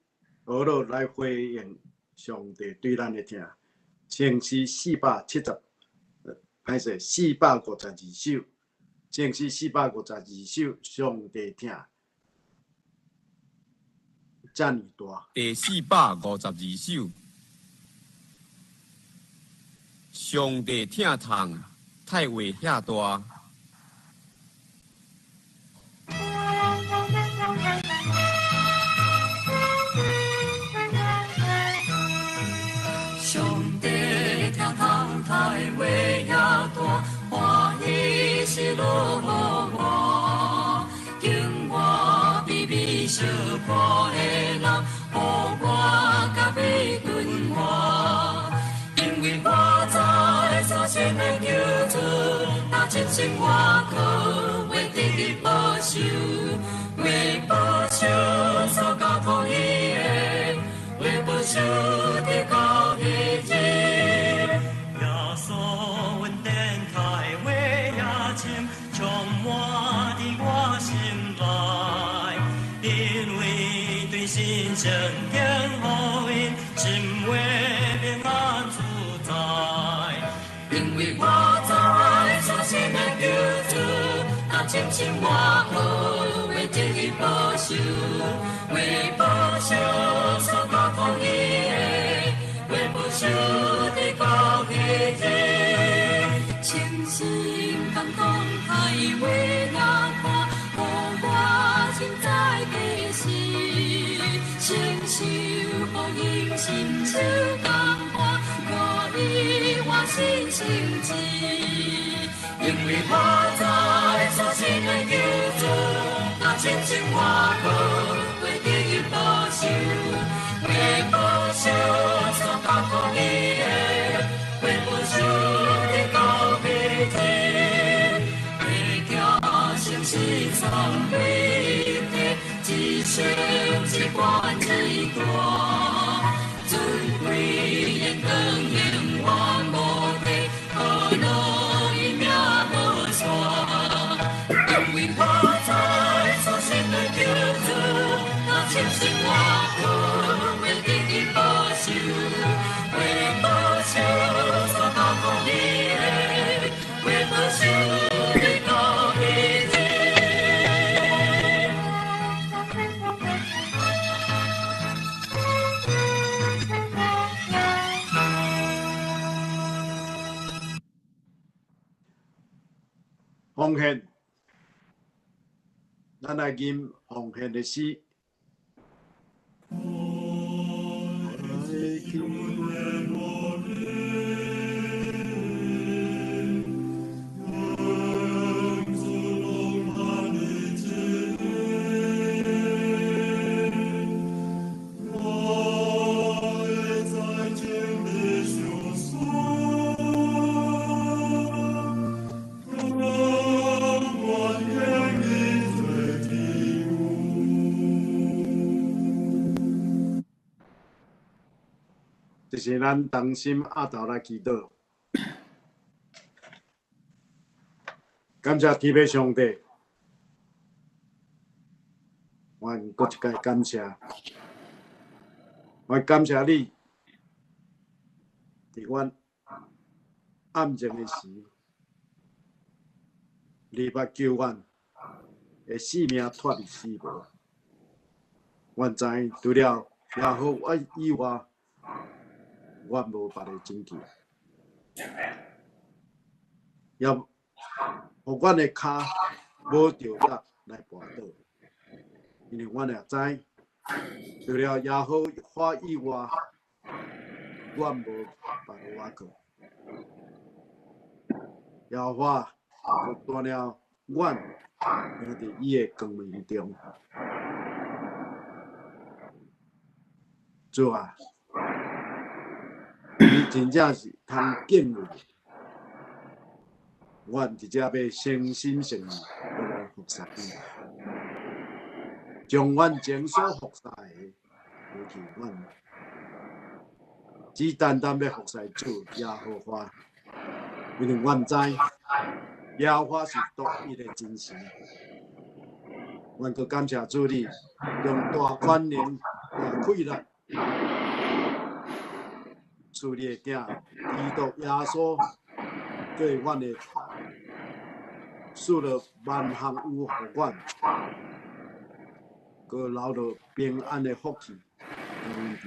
学了来回应上帝对咱的听，情诗470，歹势452首，情诗452首，上帝听，遮尔大。第452首，上帝听痛，太话遐大。上帝听痛，太话遐大，欢喜是落我，叫我比比小看的人，予我甲比君我，因为我知所信的救主，那真心我可为得伊保守，为保守所交托伊的，为保守的高日子。耶稣恩典太伟也深，充满伫我心内，因为对神圣敬福因，心怀平安自在。因为我知所信的救主，那真心我可为正义保守，为保守所交托伊的，为保话也看，互我凊彩的是，承受予人心手感化，看伊我心情志。因为我知所信的救主，若亲像我好，会给予保守，会保守所交托你的，会保守你到彼天，会叫诚实藏归地，一生一关一大，尊贵的光荣我无地，可落伊名无错，因为我知所信的救主，若亲像我好，会给予保守，会保守所交托你的，会保守你到彼天。奉献，咱来吟奉献的诗。这是咱同心压头来祈祷，感谢天父上帝，阮搁一届感谢，我感谢你，伫阮暗静的时，你捌救阮的性命脱离死亡。阮知除了耶和华以外，阮无别个拯救，也互阮的骹无着力来跋倒，因为阮也知，除了耶和华以外，阮无别个倚靠。耶和华就带了阮行伫伊的光明中。主啊！你真正是通敬畏，阮直接要诚心诚意来服侍你，将阮前所服侍的回去阮，只单单要服侍主耶和华，因为阮知耶和华是独一的真神。阮阁感谢主你，用大宽容、大气力。赐你的囝基督耶稣做阮的头，赐了万项有互阮，阁留着平安的福气给阮伫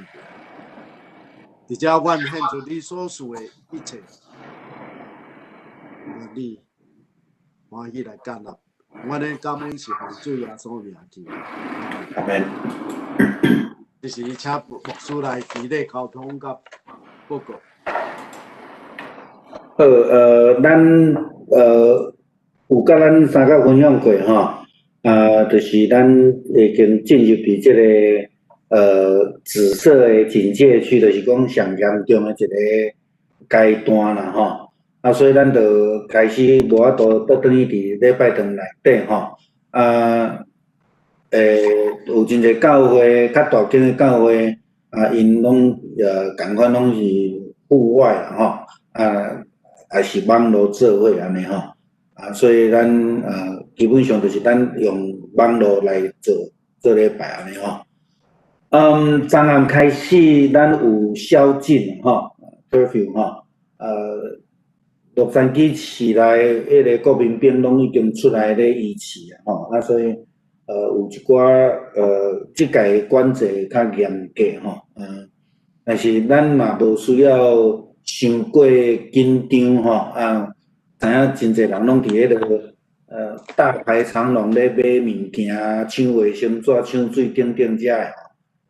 地。伫遮，阮献出你所赐的一切，愿你欢喜来干纳。阮的感恩是奉主耶稣名祈。阿门。这是请牧师来伫咧交通甲报告。好，咱有甲咱三个分享过吼，就是咱已经进入伫这个紫色的警戒区，就是讲上严重的一个阶段啦吼。所以咱就开始无法度倒转去伫礼拜堂内底吼，有真侪教会较大间的教会因拢共款拢是户外啦吼，也是网络做伙安尼吼，所以咱基本上就是咱用网络来做礼拜安尼吼。昨暗开始咱有宵禁吼 ，curfew 吼，洛杉矶市内迄个国民兵拢已经出来咧议事啊吼，所以有一寡即届管制较严格吼，但是咱嘛无需要伤过紧张吼，知影真侪人拢伫迄个大排长龙咧买物件、抢卫生纸、抢水等等遮个吼。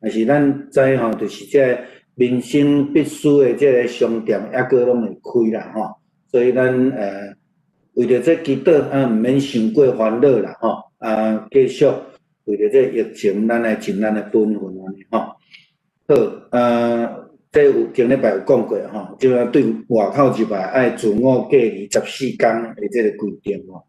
但是咱知吼，就是这民生必须的这个商店，抑个拢会开啦吼。所以咱为着这祈祷毋免伤过烦恼啦吼。继续为着这疫情，咱来尽咱的本分安尼吼。好，这有前礼拜有讲过吼，即个对外口入来爱自我隔离14天的这个规定吼。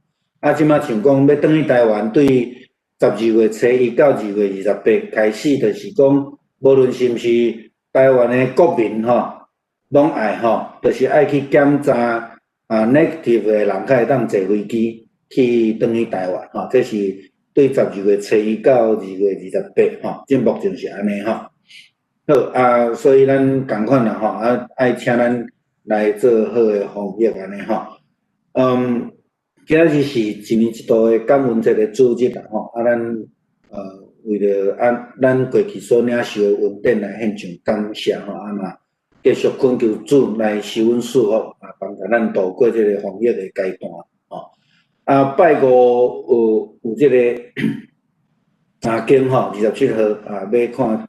即马像讲要转去台湾，对12月初1到2月28开始，就是讲，无论是毋是台湾的国民吼，拢爱吼，就是爱去检查negative 的人才会当坐飞机去转去台湾吼。这是对12月初1到2月28吼，即目前是安尼吼。好所以咱共款啦吼，爱请咱来做好的防疫安尼吼。今仔日是一年一度的感恩节的主日啦吼，咱为着咱过去所领受的恩典来献上感谢吼，嘛继续恳求主来施恩赐福帮助咱度过这个防疫的阶段吼。拜五有这个经吼，27号要看。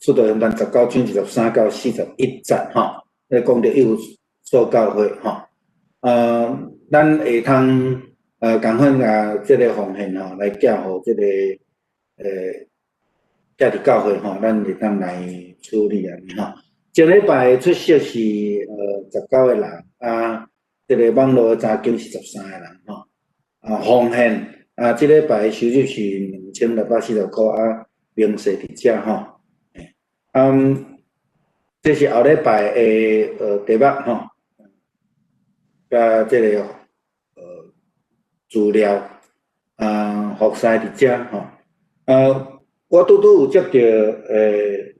出道勇敢19章13到41节吼，咧讲着有所教会吼，咱会通共款即个奉献吼，来寄互即个家己教会吼，咱会当来处理安尼吼。前礼拜出席是19个人，即个网络查经是13个人吼，奉献即礼拜收入是2640块，明细伫遮吼。这是后礼拜的题目吼，甲这个资料服侍伫遮吼。我拄有接到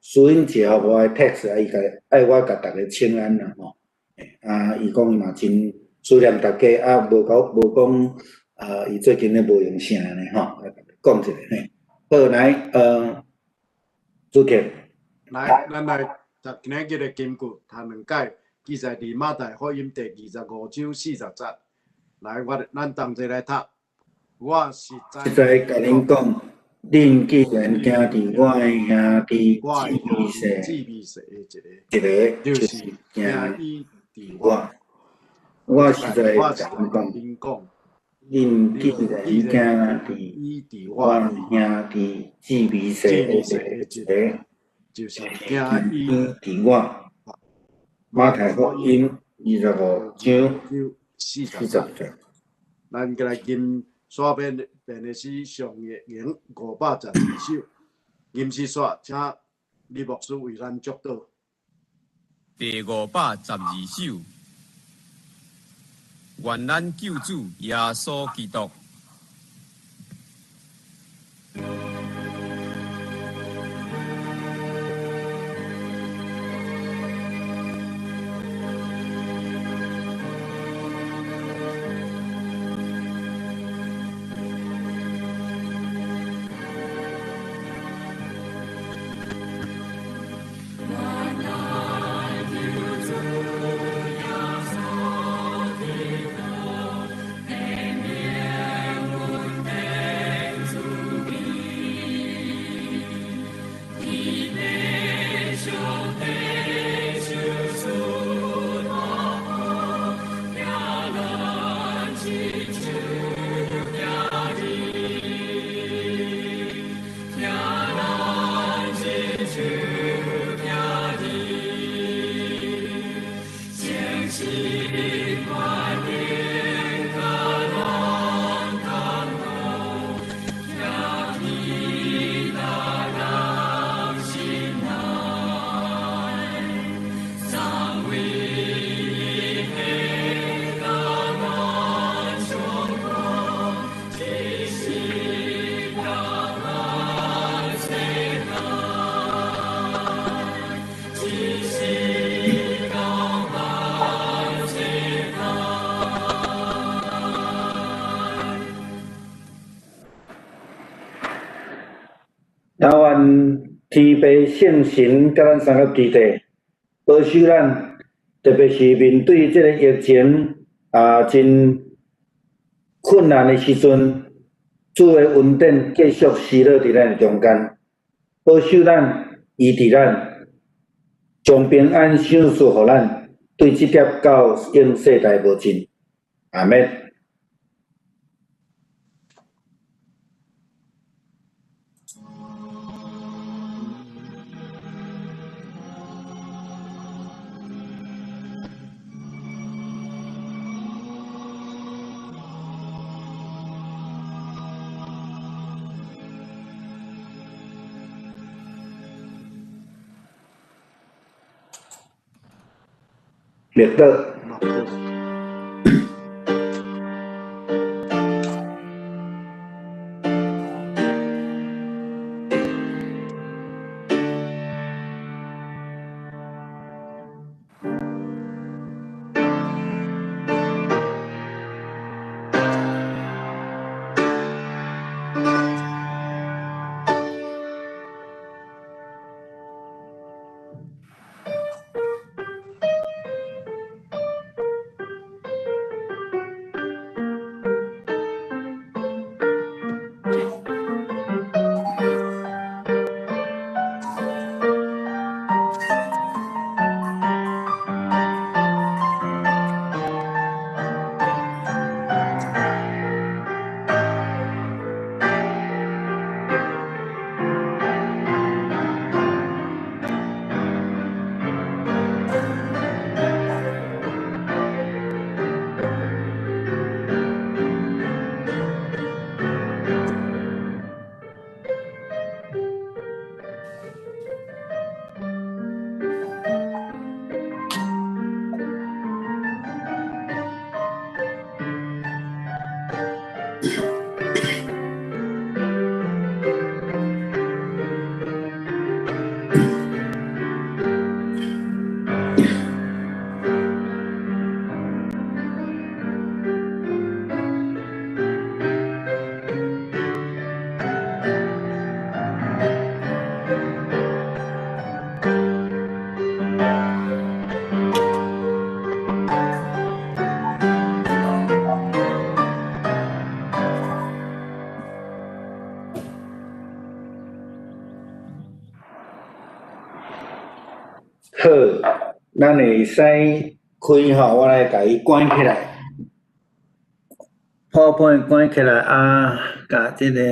苏英姐吼我的 text， 伊爱我甲大家请安啦吼。伊讲伊嘛真思念大家，无讲伊最近咧无用啥呢吼，讲一下嘿。好来主客。来，咱来读今日的经句，读两解，记载伫马太福音第25章40节。来，咱同齐来读。我实在甲恁讲，恁既然惊伫我的兄弟姊妹说一个，就是惊伊伫我。我实在甲恁讲，恁既然惊伫我兄弟姊妹说一个。就是惊伊伫我。马太福音25章40节。咱过来吟刷遍的是上月经512首，吟诗刷，请李牧师为咱祝祷。第512首，愿咱救主耶稣基督。天父圣神甲咱三个基地，保守咱，特别是面对这个疫情真困难的时阵，主的恩典继续施落伫咱中间，保守咱、医治咱，将平安赏赐互咱，对这粒到永世代无尽。阿免。灭倒。那就好，咱会使开吼，我来甲伊关起来，PowerPoint关起来啊，甲这个。